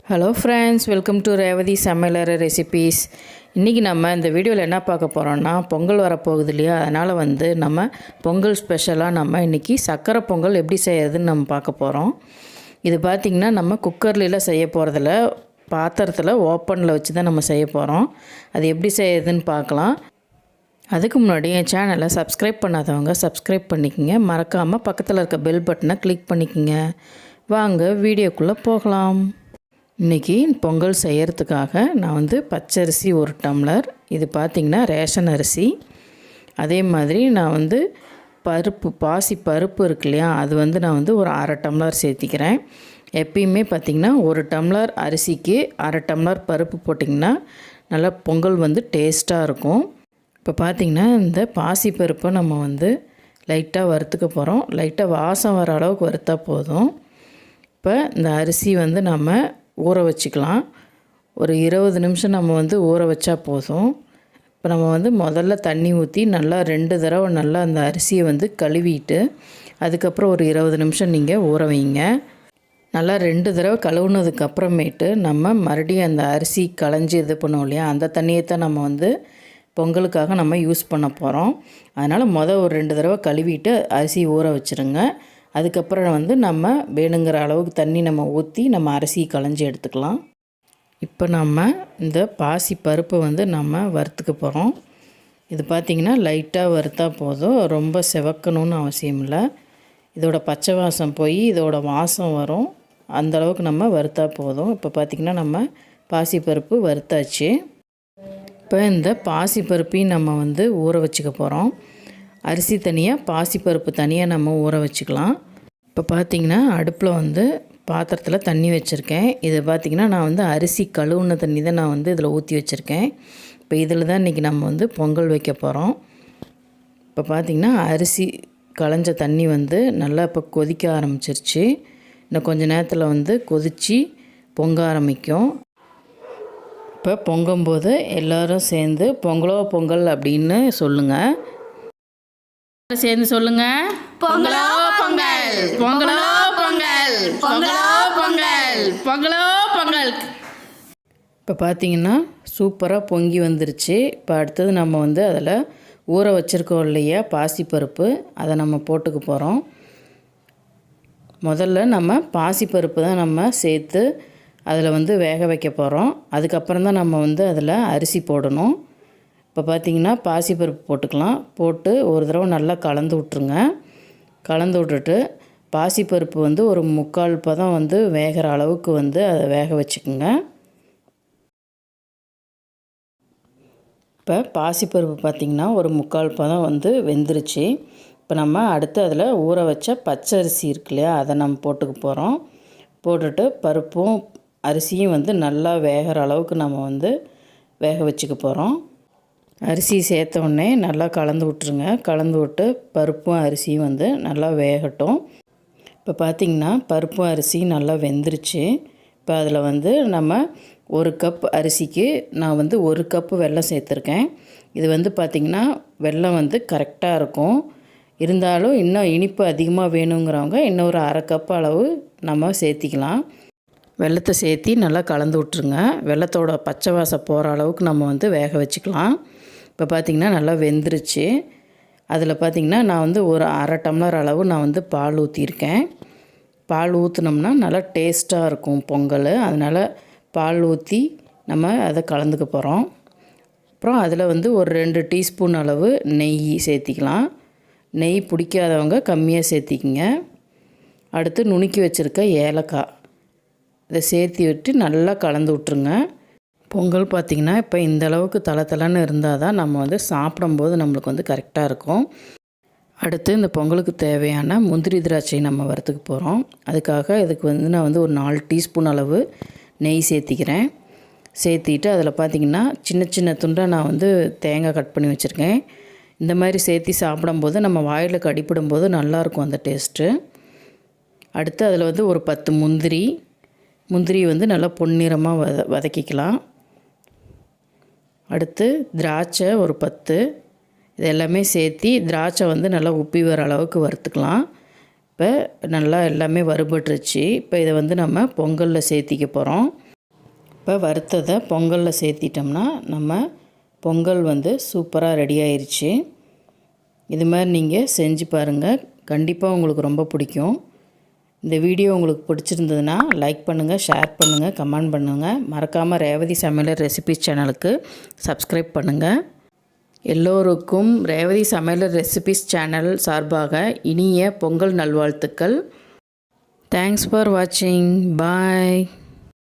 Hello friends, welcome to Revathi சமையலறை recipes. இன்றைக்கி நம்ம இந்த வீடியோவில் என்ன பார்க்க போகிறோன்னா, பொங்கல் வரப்போகுது இல்லையா, அதனால் நம்ம பொங்கல் ஸ்பெஷலாக நம்ம இன்றைக்கி சக்கரை பொங்கல் எப்படி செய்யறதுன்னு நம்ம பார்க்க போகிறோம். இது பார்த்திங்கன்னா நம்ம குக்கர்லாம் செய்ய போகிறதில்ல, பாத்திரத்தில் ஓப்பனில் வச்சு தான் நம்ம செய்ய போகிறோம். அது எப்படி செய்யறதுன்னு பார்க்கலாம். அதுக்கு முன்னாடி என் சேனலை சப்ஸ்கிரைப் பண்ணாதவங்க சப்ஸ்கிரைப் பண்ணிக்கோங்க. மறக்காமல் பக்கத்தில் இருக்க பெல் பட்டனை கிளிக் பண்ணிக்கோங்க. வாங்க வீடியோக்குள்ளே போகலாம். இன்றைக்கி பொங்கல் செய்கிறதுக்காக நான் பச்சரிசி 1 டம்ளர், இது பார்த்திங்கன்னா ரேஷன் அரிசி. அதே மாதிரி நான் பாசி பருப்பு இருக்கு இல்லையா, அது நான் ஒரு அரை டம்ளர் சேர்த்திக்கிறேன். எப்பயுமே பார்த்திங்கன்னா 1 டம்ளர் அரிசிக்கு அரை டம்ளர் பருப்பு போட்டிங்கன்னா நல்லா பொங்கல் டேஸ்ட்டாக இருக்கும். இப்போ பார்த்திங்கன்னா இந்த பாசி பருப்பை நம்ம லைட்டாக வறுத்துக்க போகிறோம். லைட்டாக வாசம் வர அளவுக்கு வறுத்தா போதும். இப்போ இந்த அரிசி நம்ம ஊற வச்சுக்கலாம். ஒரு 20 நிமிஷம் நம்ம ஊற வச்சா போதும். இப்போ நம்ம முதல்ல தண்ணி ஊற்றி நல்லா 2 தடவை நல்லா அந்த அரிசியை கழுவிட்டு அதுக்கப்புறம் ஒரு 20 நிமிஷம் நீங்கள் ஊற வைங்க. நல்லா 2 தடவை கழுவுனதுக்கப்புறமேட்டு நம்ம மறுபடியும் அந்த அரிசி களைஞ்சி இது பண்ணுவோம் இல்லையா, அந்த தண்ணியை தான் நம்ம பொங்கலுக்காக நம்ம யூஸ் பண்ண போகிறோம். அதனால் ஒரு 2 தடவை கழுவிட்டு அரிசி ஊற வச்சுருங்க. அதுக்கப்புறம் நம்ம வேணுங்கிற அளவுக்கு தண்ணி நம்ம ஊற்றி நம்ம அரிசி களைஞ்சி எடுத்துக்கலாம். இப்போ நம்ம இந்த பாசி பருப்பை நம்ம வறுத்துக்க போகிறோம். இது பார்த்திங்கன்னா லைட்டாக வறுத்தா போதும், ரொம்ப செவக்கணும்னு அவசியம் இல்லை. இதோட பச்சை வாசம் போய் இதோட வாசம் வரும், அந்தளவுக்கு நம்ம வறுத்தா போதும். இப்போ பார்த்திங்கன்னா நம்ம பாசி பருப்பு வறுத்தாச்சு. இப்போ இந்த பாசி பருப்பையும் நம்ம ஊற வச்சுக்க போகிறோம். அரிசி தனியாக பாசிப்பருப்பு தனியாக நம்ம ஊற வச்சுக்கலாம். இப்போ பார்த்திங்கன்னா அடுப்பில் பாத்திரத்தில் தண்ணி வச்சுருக்கேன். இது பார்த்திங்கன்னா நான் அரிசி கழுவுன தண்ணி தான் நான் இதில் ஊற்றி வச்சுருக்கேன். இப்போ இதில் தான் இன்றைக்கி நம்ம பொங்கல் வைக்க போகிறோம். இப்போ பார்த்திங்கன்னா அரிசி களைஞ்ச தண்ணி நல்லா இப்போ கொதிக்க ஆரம்பிச்சிருச்சு. இன்னும் கொஞ்சம் நேரத்தில் கொதித்து பொங்க ஆரம்பிக்கும். இப்போ பொங்கும்போது எல்லோரும் சேர்ந்து பொங்கலோ பொங்கல் அப்படின்னு சொல்லுங்கள். சேர்ந்து சொல்லுங்க, பொங்கலோ பொங்கல், பொங்கலோ பொங்கல், பொங்கலோ பொங்கல், பொங்கலோ பொங்கல். இப்போ பார்த்தீங்கன்னா சூப்பராக பொங்கி வந்துருச்சு. இப்போ அடுத்தது நம்ம அதில் ஊற வச்சுருக்கோம் இல்லையா பாசிப்பருப்பு, அதை நம்ம போட்டுக்க போகிறோம். முதல்ல நம்ம பாசிப்பருப்பு தான் நம்ம சேர்த்து அதில் வேக வைக்க போகிறோம். அதுக்கப்புறம் தான் நம்ம அதில் அரிசி போடணும். இப்போ பார்த்திங்கன்னா பாசிப்பருப்பு போட்டுக்கலாம். போட்டு ஒரு தடவை நல்லா கலந்து விட்ருங்க. கலந்து விட்டுட்டு பாசிப்பருப்பு ஒரு 3/4 பதம் வேகிற அளவுக்கு அதை வேக வச்சுக்குங்க. இப்போ பாசிப்பருப்பு பார்த்திங்கன்னா ஒரு 3/4 பதம் வெந்துருச்சு. இப்போ நம்ம அடுத்து அதில் ஊற வச்ச பச்சரிசி இருக்கு இல்லையா, அதை நம்ம போட்டுக்க போகிறோம். போட்டுட்டு பருப்பும் அரிசியும் நல்லா வேகிற அளவுக்கு நம்ம வேக வச்சுக்க போகிறோம். அரிசி சேர்த்த உடனே நல்லா கலந்து விட்ருங்க. கலந்து விட்டு பருப்பும் அரிசியும் நல்லா வேகட்டும். இப்போ பார்த்திங்கன்னா பருப்பும் அரிசியும் நல்லா வெந்துருச்சு. இப்போ அதில் நம்ம 1 கப் அரிசிக்கு நான் 1 கப்பு வெல்லம் சேர்த்துருக்கேன். இது பார்த்திங்கன்னா வெல்லம் கரெக்டாக இருக்கும். இருந்தாலும் இன்னும் இனிப்பு அதிகமாக வேணுங்கிறவங்க இன்னும் ஒரு 1/2 கப் அளவு நம்ம சேர்த்திக்கலாம். வெல்லத்தை சேர்த்தி நல்லா கலந்து விட்ருங்க. வெல்லத்தோட பச்சை வாசம் போகிற அளவுக்கு நம்ம வேக வச்சுக்கலாம். இப்போ பார்த்திங்கன்னா நல்லா வெந்துருச்சு. அதில் பார்த்திங்கன்னா நான் ஒரு 1/2 டம்ளர் அளவு நான் பால் ஊற்றியிருக்கேன். பால் ஊற்றினோம்னா நல்லா டேஸ்ட்டாக இருக்கும் பொங்கல். அதனால் பால் ஊற்றி நம்ம அதை கலந்துக்க போகிறோம். அப்புறம் அதில் ஒரு 2 டீஸ்பூன் அளவு நெய் சேர்த்திக்கலாம். நெய் பிடிக்காதவங்க கம்மியாக சேர்த்திக்கிங்க. அடுத்து நுணுக்கி வச்சுருக்க ஏலக்காய் இதை சேர்த்தி விட்டு நல்லா கலந்து விட்ருங்க. பொங்கல் பார்த்திங்கன்னா இப்போ இந்த அளவுக்கு தளன்னு இருந்தால் தான் நம்ம சாப்பிடும்போது நம்மளுக்கு கரெக்டாக இருக்கும். அடுத்து இந்த பொங்கலுக்கு தேவையான முந்திரி திராட்சை நம்ம வறுத்துக்க போகிறோம். அதுக்காக இதுக்கு நான் ஒரு 4 டீஸ்பூன் அளவு நெய் சேர்த்திக்கிறேன். சேர்த்திட்டு அதில் பார்த்திங்கன்னா சின்ன சின்ன துண்டாக நான் தேங்காய் கட் பண்ணி வச்சுருக்கேன். இந்த மாதிரி சேர்த்தி சாப்பிடும்போது நம்ம வாயில் கடிப்படும்போது நல்லாயிருக்கும் அந்த டேஸ்ட்டு. அடுத்து அதில் ஒரு 10 முந்திரி நல்லா பொன்னிறமாக வதக்கிக்கலாம். அடுத்து திராட்சை ஒரு 10, இது எல்லாமே சேர்த்தி திராட்சை நல்லா உப்பி வர அளவுக்கு வறுத்துக்கலாம். இப்போ நல்லா எல்லாமே வறுபட்டுருச்சு. இப்போ இதை நம்ம பொங்கலில் சேர்த்திக்க போகிறோம். இப்போ வறுத்ததை பொங்கலில் சேர்த்திட்டோம்னா நம்ம பொங்கல் வந்து சூப்பராக ரெடி ஆயிடுச்சு. இது மாதிரி நீங்கள் செஞ்சு பாருங்கள், கண்டிப்பாக உங்களுக்கு ரொம்ப பிடிக்கும். இந்த வீடியோ உங்களுக்கு பிடிச்சிருந்ததுன்னா லைக் பண்ணுங்கள், ஷேர் பண்ணுங்கள், கமெண்ட் பண்ணுங்கள். மறக்காமல் ரேவதி சமையலர் ரெசிபிஸ் சேனலுக்கு சப்ஸ்கிரைப் பண்ணுங்கள். எல்லோருக்கும் ரேவதி சமையலர் ரெசிபிஸ் சேனல் சார்பாக இனிய பொங்கல் நல்வாழ்த்துக்கள். தேங்க்ஸ் ஃபார் வாட்சிங். பாய்.